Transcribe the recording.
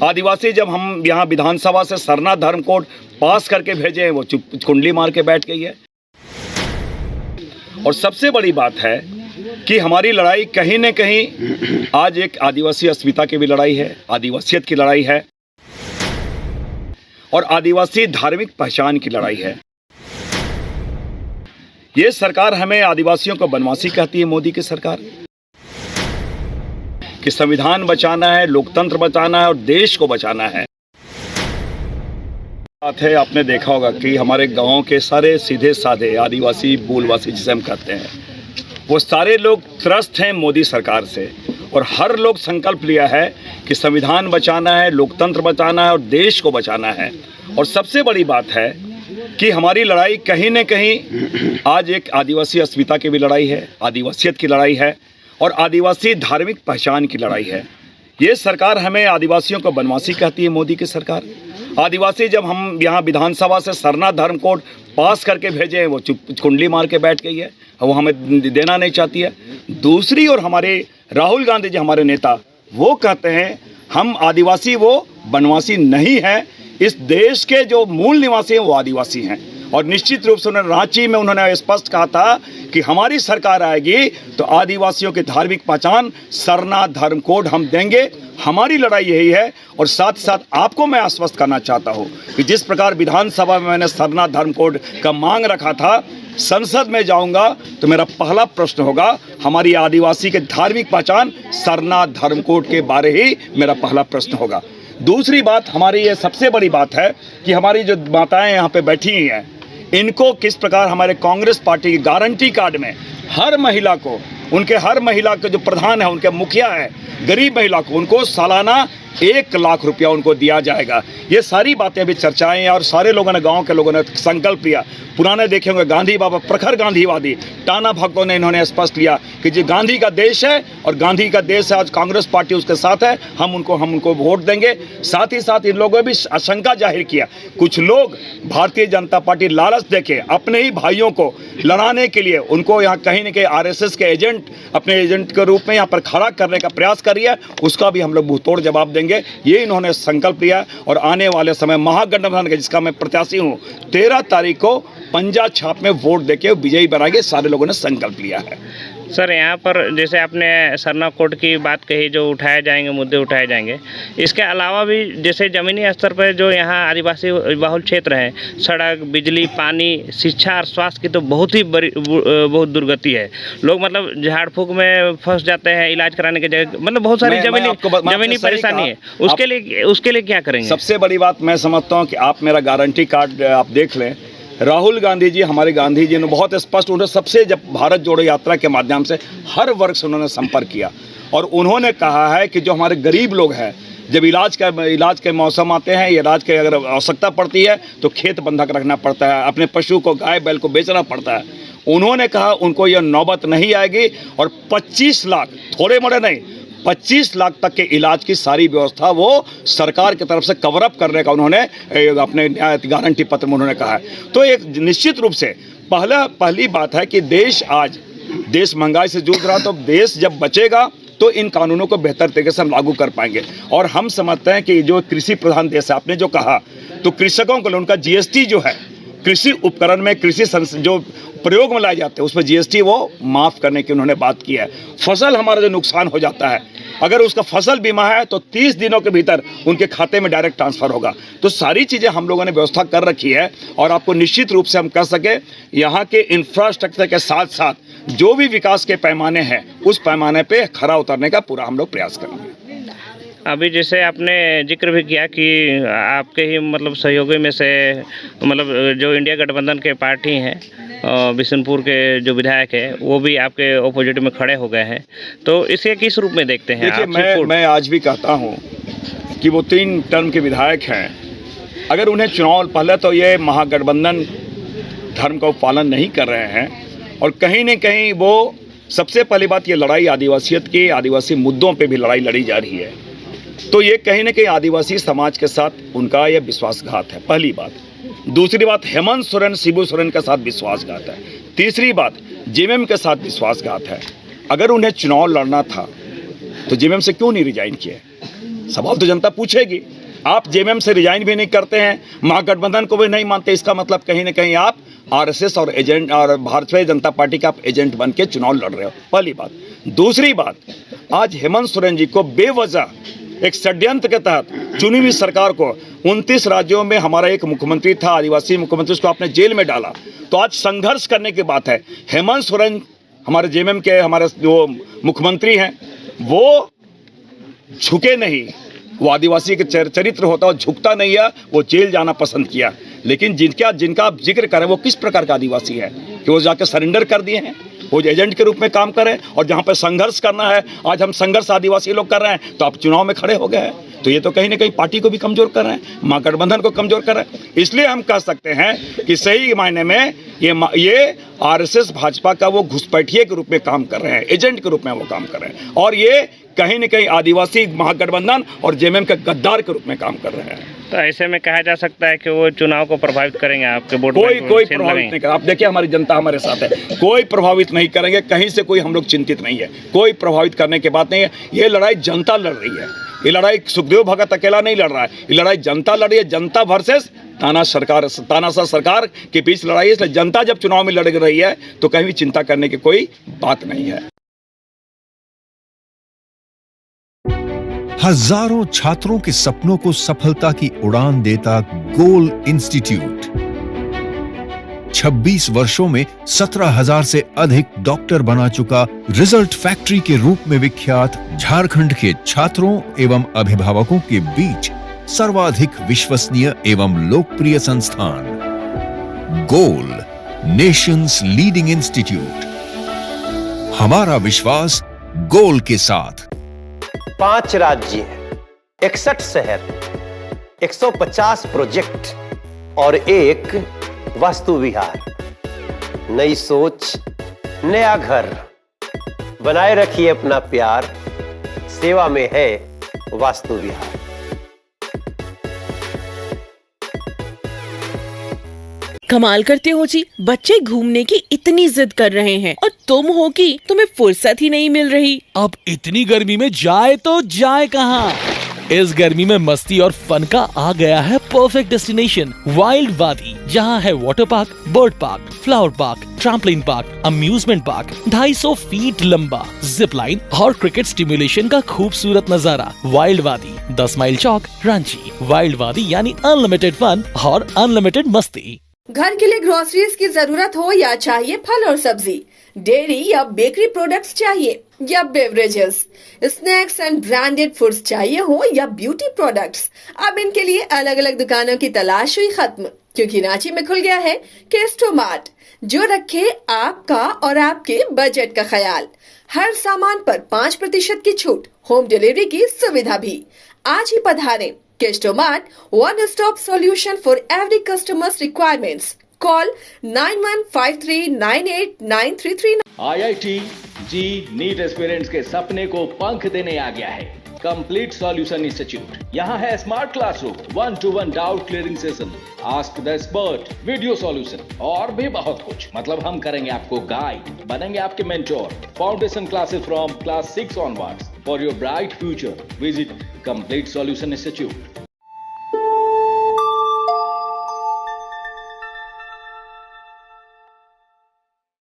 आदिवासी जब हम यहाँ विधानसभा से सरना धर्म कोड पास करके भेजे हैं, वो चुप कुंडली मार के बैठ गई है। और सबसे बड़ी बात है कि हमारी लड़ाई कहीं न कहीं आज एक आदिवासी अस्मिता की भी लड़ाई है, आदिवासियत की लड़ाई है और आदिवासी धार्मिक पहचान की लड़ाई है। ये सरकार हमें आदिवासियों को बनवासी कहती है, मोदी की सरकार, कि संविधान बचाना है, लोकतंत्र बचाना है और देश को बचाना है। बात है, आपने देखा होगा कि हमारे गांव के सारे सीधे साधे आदिवासी मूलवासी जिसे हम कहते हैं, वो सारे लोग त्रस्त हैं मोदी सरकार से और हर लोग संकल्प लिया है कि संविधान बचाना है, लोकतंत्र बचाना है और देश को बचाना है। और सबसे बड़ी बात है कि हमारी लड़ाई कहीं न कहीं आज एक आदिवासी अस्मिता की भी लड़ाई है, आदिवासियत की लड़ाई है और आदिवासी धार्मिक पहचान की लड़ाई है। ये सरकार हमें आदिवासियों को बनवासी कहती है, मोदी की सरकार। आदिवासी जब हम यहाँ विधानसभा से सरना धर्म कोड पास करके भेजे हैं, वो चुप कुंडली मार के बैठ गई है, वो हमें देना नहीं चाहती है। दूसरी ओर हमारे राहुल गांधी जी, हमारे नेता, वो कहते हैं हम आदिवासी, वो बनवासी नहीं है। इस देश के जो मूल निवासी हैं वो आदिवासी हैं। और निश्चित रूप से उन्होंने रांची में उन्होंने स्पष्ट कहा था कि हमारी सरकार आएगी तो आदिवासियों की धार्मिक पहचान सरना धर्म कोड हम देंगे। हमारी लड़ाई यही है। और साथ ही साथ आपको मैं आश्वस्त करना चाहता हूँ कि जिस प्रकार विधानसभा में मैंने सरना धर्म कोड का मांग रखा था, संसद में जाऊंगा तो मेरा पहला प्रश्न होगा हमारी आदिवासी के धार्मिक पहचान सरना धर्म कोड के बारे ही मेरा पहला प्रश्न होगा। दूसरी बात, हमारी ये सबसे बड़ी बात है कि हमारी जो माताएं यहाँ पे बैठी हुई हैं, इनको किस प्रकार हमारे कांग्रेस पार्टी की गारंटी कार्ड में हर महिला को, उनके हर महिला के जो प्रधान है, उनके मुखिया है, गरीब महिला को उनको सालाना 1 लाख रुपया उनको दिया जाएगा। ये सारी बातें अभी चर्चाएं हैं और सारे लोगों ने, गांव के लोगों ने संकल्प लिया। पुराने देखे होंगे गांधी बाबा, प्रखर गांधीवादी टाना भक्तों ने इन्होंने स्पष्ट लिया कि जो गांधी का देश है और गांधी का देश है, आज कांग्रेस पार्टी उसके साथ है, हम उनको वोट देंगे। साथ ही साथ इन लोगों ने भी आशंका जाहिर किया, कुछ लोग भारतीय जनता पार्टी लालच देके अपने ही भाइयों को लड़ाने के लिए उनको यहाँ कहीं न कहीं आरएसएस के एजेंट, अपने एजेंट के रूप में यहाँ पर खड़ा करने का प्रयास कर रही है, उसका भी हम लोग मुंहतोड़ जवाब देंगे। ये इन्होंने संकल्प लिया और आने वाले समय महागठबंधन के, जिसका मैं प्रत्याशी हूँ, 13 तारीख को पंजा छाप में वोट देके विजयी बनाएंगे, सारे लोगों ने संकल्प लिया है। सर, यहाँ पर जैसे आपने सरना कोड की बात कही, जो उठाए जाएंगे, मुद्दे उठाए जाएंगे, इसके अलावा भी जैसे ज़मीनी स्तर पर जो यहाँ आदिवासी बहुल क्षेत्र हैं, सड़क, बिजली, पानी, शिक्षा और स्वास्थ्य की तो बहुत बहुत दुर्गति है। लोग मतलब झाड़ फूक में फंस जाते हैं, इलाज कराने की जगह, मतलब बहुत सारी जमीनी परेशानी है। उसके लिए क्या करेंगे? सबसे बड़ी बात मैं समझता हूँ कि आप मेरा गारंटी कार्ड आप देख लें। राहुल गांधी जी, हमारे गांधी जी ने बहुत स्पष्ट, उन्होंने सबसे, जब भारत जोड़ो यात्रा के माध्यम से हर वर्ग से उन्होंने संपर्क किया और उन्होंने कहा है कि जो हमारे गरीब लोग हैं, जब इलाज के मौसम आते हैं, इलाज के अगर आवश्यकता पड़ती है तो खेत बंधक रखना पड़ता है, अपने पशु को, गाय बैल को बेचना पड़ता है। उन्होंने कहा उनको यह नौबत नहीं आएगी और 25 लाख, थोड़े मोड़े नहीं, 25 लाख तक के इलाज की सारी व्यवस्था वो सरकार की तरफ से कवर अप करने का उन्होंने अपने गारंटी पत्र में उन्होंने कहा है। तो एक निश्चित रूप से पहली बात है कि देश महंगाई से जूझ रहा, तो देश जब बचेगा तो इन कानूनों को बेहतर तरीके से हम लागू कर पाएंगे। और हम समझते हैं कि जो कृषि प्रधान देश है, आपने जो कहा, तो कृषकों को उनका जीएसटी जो है, कृषि उपकरण में, जो प्रयोग में लाए जाते हैं उसमें जीएसटी वो माफ़ करने की उन्होंने बात की है। फसल हमारा जो नुकसान हो जाता है, अगर उसका फसल बीमा है तो 30 दिनों के भीतर उनके खाते में डायरेक्ट ट्रांसफ़र होगा। तो सारी चीज़ें हम लोगों ने व्यवस्था कर रखी है और आपको निश्चित रूप से हम कर सके, यहाँ के इंफ्रास्ट्रक्चर के साथ साथ जो भी विकास के पैमाने हैं, उस पैमाने पे खरा उतरने का पूरा हम लोग प्रयास करेंगे। अभी जैसे आपने जिक्र भी किया कि आपके ही मतलब सहयोगी में से, मतलब जो इंडिया गठबंधन के पार्टी हैं, बिशनपुर के जो विधायक है, वो भी आपके ऑपोजिट में खड़े हो गए हैं, तो इसे किस रूप में देखते हैं? देखिए, मैं आज भी कहता हूँ कि वो 3 टर्म के विधायक हैं। अगर उन्हें चुनाव, पहले तो ये महागठबंधन धर्म का पालन नहीं कर रहे हैं और कहीं न कहीं वो, सबसे पहली बात, ये लड़ाई आदिवासियत की, आदिवासी मुद्दों पे भी लड़ाई लड़ी जा रही है, तो ये कहीं न कहीं आदिवासी समाज के साथ उनका यह विश्वासघात है, पहली बात। दूसरी बात, हेमंत सोरेन, शिबू सोरेन के साथ विश्वासघात है। तीसरी बात, जेएमएम के साथ विश्वासघात है। अगर उन्हें चुनाव लड़ना था तो जेएमएम से क्यों नहीं रिजाइन किए? सवाल तो जनता पूछेगी। आप जेएमएम से रिजाइन भी नहीं करते हैं, महागठबंधन को भी नहीं मानते, इसका मतलब कहीं ना कहीं आप आरएसएस और एजेंट और भारतीय जनता पार्टी का आप एजेंट बन के चुनाव लड़ रहे हो, पहली बात। दूसरी बात, आज हेमंत सोरेन जी को बेवजह एक षड्यंत्र के तहत चुनी हुई सरकार को 29 राज्यों में हमारा एक मुख्यमंत्री था, आदिवासी मुख्यमंत्री, उसको आपने जेल में डाला। तो आज संघर्ष करने की बात है। हेमंत सोरेन हमारे जेएमएम के हमारे जो मुख्यमंत्री हैं, वो झुके नहीं, वो आदिवासी के चरित्र होता है, झुकता नहीं है, वो जेल जाना पसंद किया। लेकिन जिनका आप जिक्र करें वो किस प्रकार का आदिवासी है कि वो जाकर सरेंडर कर दिए हैं, वो एजेंट के रूप में काम करें। और जहां पर संघर्ष करना है, आज हम संघर्ष आदिवासी लोग कर रहे हैं, तो आप चुनाव में खड़े हो गए हैं। तो ये तो कहीं ना कहीं पार्टी को भी कमजोर कर रहे हैं, महागठबंधन को कमजोर कर रहे हैं। इसलिए हम कह सकते हैं कि सही मायने में ये आरएसएस भाजपा का वो घुसपैठिए के रूप में काम कर रहे हैं, एजेंट के रूप में वो काम कर रहे हैं, और ये कहीं न कहीं आदिवासी महागठबंधन और जेएमएम के गद्दार के रूप में काम कर रहे हैं। तो ऐसे में कहा जा सकता है कि वो चुनाव को प्रभावित करेंगे, आपके वोट कोई प्रभावित नहीं करेगा। आप देखिए हमारी जनता हमारे साथ है, कोई प्रभावित नहीं करेंगे, कहीं से कोई हम लोग चिंतित नहीं है, कोई प्रभावित करने की बात नहीं है। ये लड़ाई जनता लड़ रही है, ये लड़ाई सुखदेव भगत अकेला नहीं लड़ रहा है, ये लड़ाई जनता लड़ रही है। जनता वर्सेस तानाशाह सरकार के बीच लड़ाई है। इसलिए जनता जब चुनाव में लड़ रही है तो कहीं भी चिंता करने की कोई बात नहीं है। हजारों छात्रों के सपनों को सफलता की उड़ान देता गोल इंस्टीट्यूट 26 वर्षों में 17,000 से अधिक डॉक्टर बना चुका, रिजल्ट फैक्ट्री के रूप में विख्यात, झारखंड के छात्रों एवं अभिभावकों के बीच सर्वाधिक विश्वसनीय एवं लोकप्रिय संस्थान गोल, नेशंस लीडिंग इंस्टीट्यूट। हमारा विश्वास गोल के साथ। 5 राज्य, 61 शहर, 150 प्रोजेक्ट और एक वास्तु विहार। नई सोच, नया घर। बनाए रखिए अपना प्यार, सेवा में है वास्तु विहार। कमाल करते हो जी, बच्चे घूमने की इतनी जिद कर रहे हैं और तुम हो कि तुम्हें फुर्सत ही नहीं मिल रही। अब इतनी गर्मी में जाए तो जाए कहाँ? इस गर्मी में मस्ती और फन का आ गया है परफेक्ट डेस्टिनेशन, वाइल्ड वादी, जहाँ है water park, bird park, flower park, trampoline park, amusement park, 250 feet लंबा, जिप लाइन और क्रिकेट स्टिमुलेशन का खूबसूरत नजारा। वाइल्ड वादी, 10 माइल चौक, रांची। वाइल्ड वादी यानी अनलिमिटेड फन और अनलिमिटेड मस्ती। घर के लिए ग्रोसरीज की जरूरत हो या चाहिए फल और सब्जी, डेयरी या बेकरी प्रोडक्ट्स चाहिए या beverages, snacks and branded foods चाहिए हो या ब्यूटी प्रोडक्ट्स, अब इनके लिए अलग अलग दुकानों की तलाश हुई खत्म, क्योंकि रांची में खुल गया है केस्टो मार्ट, जो रखे आपका और आपके बजट का ख्याल। हर सामान पर 5% की छूट, होम डिलीवरी की सुविधा भी। आज ही पधारें। Kesto Mart, one-stop solution for every customer's requirements. Call 9153989339. IIT ji NEET aspirants के सपने को पंख देने आ गया है कंप्लीट सॉल्यूशन इंस्टीट्यूट। यहाँ है smart classroom, 1-to-1 doubt clearing session, ask the expert, video solution और भी बहुत कुछ। मतलब हम करेंगे आपको गाइड, बनेंगे आपके mentor. Foundation classes from class 6 onwards for your bright future. Visit Complete Solution Institute.